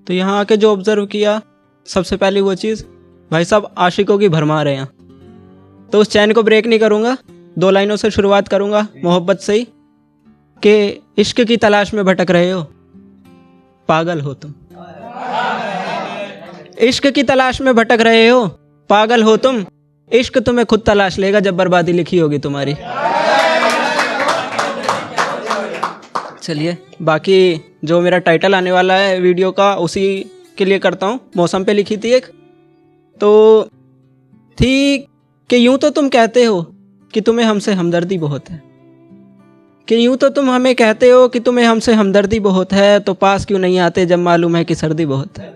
तो यहाँ आके जो ऑब्ज़र्व किया, सबसे पहली वो चीज़, भाई साहब आशिकों की भरमार है यहाँ। तो उस चैन को ब्रेक नहीं करूँगा, 2 लाइनों से शुरुआत करूँगा मोहब्बत से ही, कि इश्क की तलाश में भटक रहे हो, पागल हो तुम। इश्क की तलाश में भटक रहे हो, पागल हो तुम। इश्क तुम्हें खुद तलाश लेगा जब बर्बादी लिखी होगी तुम्हारी। चलिए, बाकी जो मेरा टाइटल आने वाला है वीडियो का, उसी के लिए करता हूँ। मौसम पे लिखी थी एक, तो थी कि यूं तो तुम कहते हो कि तुम्हें हमसे हमदर्दी बहुत है, कि यूं तो तुम हमें कहते हो कि तुम्हें हमसे हमदर्दी बहुत है, तो पास क्यों नहीं आते जब मालूम है कि सर्दी बहुत है।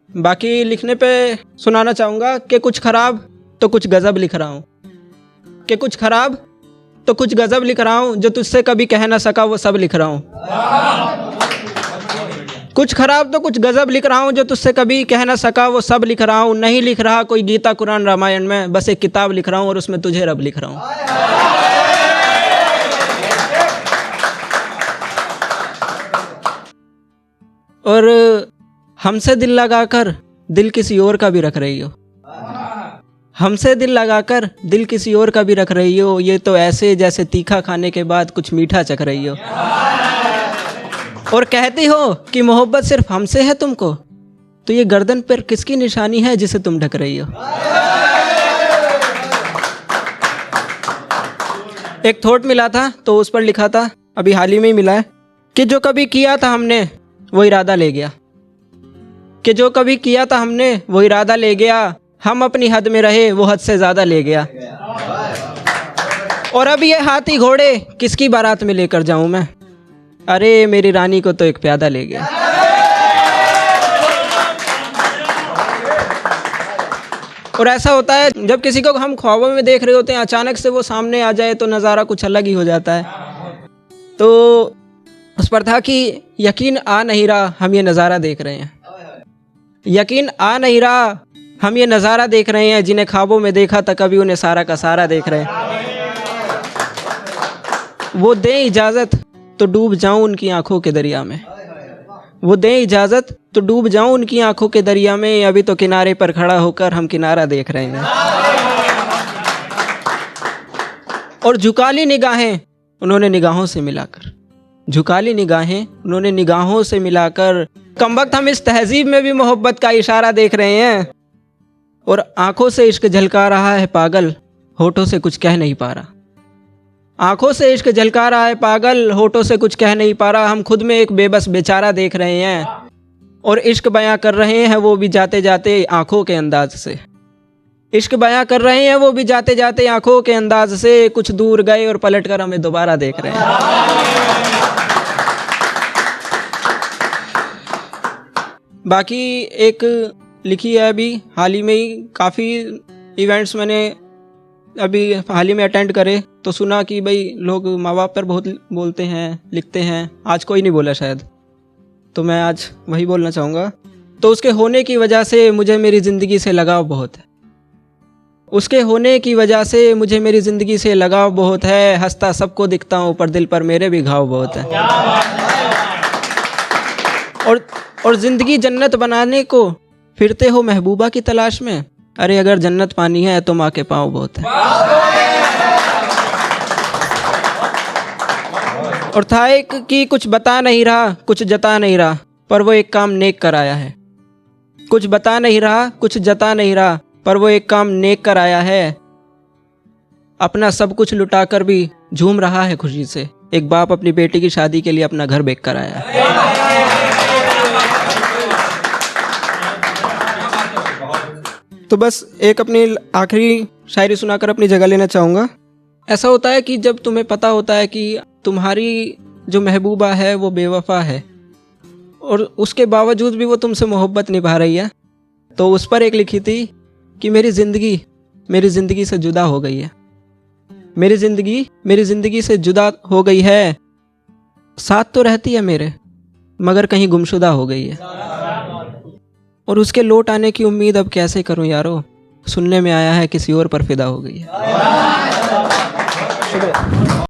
बाकी लिखने पे सुनाना चाहूँगा कि कुछ ख़राब तो कुछ गज़ब लिख रहा हूँ, कि कुछ ख़राब तो कुछ गज़ब लिख रहा हूँ, जो तुझसे कभी कह ना सका वो सब लिख रहा हूँ। कुछ ख़राब तो कुछ गज़ब लिख रहा हूँ, जो तुझसे कभी कह ना सका वो सब लिख रहा हूँ। नहीं लिख रहा कोई गीता कुरान रामायण में, बस एक किताब लिख रहा हूँ और उसमें तुझे रब लिख रहा हूँ। और हमसे दिल लगाकर दिल किसी और का भी रख रही हो, हमसे दिल लगाकर दिल किसी और का भी रख रही हो, ये तो ऐसे जैसे तीखा खाने के बाद कुछ मीठा चख रही हो। और कहती हो कि मोहब्बत सिर्फ हमसे है तुमको, तो ये गर्दन पर किसकी निशानी है जिसे तुम ढक रही हो। एक थॉट मिला था तो उस पर लिखा था, अभी हाल ही में ही मिला है, कि जो कभी किया था हमने वो इरादा ले गया, कि जो कभी किया था हमने वो इरादा ले गया। हम अपनी हद में रहे, वो हद से ज़्यादा ले गया। और अब ये हाथी घोड़े किसकी बारात में लेकर जाऊं मैं, अरे मेरी रानी को तो एक प्यादा ले गया। और ऐसा होता है जब किसी को हम ख्वाबों में देख रहे होते हैं, अचानक से वो सामने आ जाए तो नज़ारा कुछ अलग ही हो जाता है। तो उस पर था कि यकीन आ नहीं रहा हम ये नज़ारा देख रहे हैं, यकीन आ नहीं रहा हम ये नज़ारा देख रहे हैं, जिन्हें ख्वाबों में देखा था कभी उन्हें सारा का सारा देख रहे हैं। वो दें इजाज़त तो डूब जाऊं उनकी आंखों के दरिया में, वो दें इजाज़त तो डूब जाऊं उनकी आंखों के दरिया में। अभी तो किनारे पर खड़ा होकर हम किनारा देख रहे हैं। और झुका ली निगाहें उन्होंने निगाहों से मिलाकर, झुका ली निगाहें उन्होंने निगाहों से मिलाकर। कमबख्त हम इस तहजीब में भी मोहब्बत का इशारा देख रहे हैं। और आंखों से इश्क झलका रहा है पागल, होठों से कुछ कह नहीं पा रहा। आंखों से इश्क झलका रहा है पागल, होठों से कुछ कह नहीं पा रहा। हम खुद में एक बेबस बेचारा देख रहे हैं, और इश्क बयां कर रहे हैं वो भी जाते जाते आंखों के अंदाज से। इश्क बयां कर रहे हैं वो भी जाते जाते आंखों के अंदाज से। कुछ दूर गए और पलट कर हमें दोबारा देख रहे हैं। बाकी एक लिखी है अभी हाल ही में ही, काफ़ी इवेंट्स मैंने अभी हाल ही में अटेंड करे, तो सुना कि भाई लोग माँ बाप पर बहुत बोलते हैं, लिखते हैं। आज कोई नहीं बोला शायद, तो मैं आज वही बोलना चाहूँगा। तो उसके होने की वजह से मुझे मेरी ज़िंदगी से लगाव बहुत है, उसके होने की वजह से मुझे मेरी ज़िंदगी से लगाव बहुत है। हंसता सबको दिखता हूँ पर दिल पर मेरे भी घाव बहुत है। और ज़िंदगी जन्नत बनाने को फिरते हो महबूबा की तलाश में, अरे अगर जन्नत पानी है तो माँ के पाँव बहुत है। और था एक कि कुछ बता नहीं रहा कुछ जता नहीं रहा, पर वो एक काम नेक कर आया है। कुछ बता नहीं रहा कुछ जता नहीं रहा, पर वो एक काम नेक कर आया है। अपना सब कुछ लुटा कर भी झूम रहा है खुशी से, एक बाप अपनी बेटी की शादी के लिए अपना घर बेच कर आया है। तो बस एक अपनी आखिरी शायरी सुनाकर अपनी जगह लेना चाहूँगा। ऐसा होता है कि जब तुम्हें पता होता है कि तुम्हारी जो महबूबा है वो बेवफा है, और उसके बावजूद भी वो तुमसे मोहब्बत निभा रही है, तो उस पर एक लिखी थी कि मेरी ज़िंदगी से जुदा हो गई है, मेरी ज़िंदगी से जुदा हो गई है। साथ तो रहती है मेरे मगर कहीं गुमशुदा हो गई है, और उसके लौट आने की उम्मीद अब कैसे करूं यारो, सुनने में आया है किसी और पर फिदा हो गई है। शुक्रिया।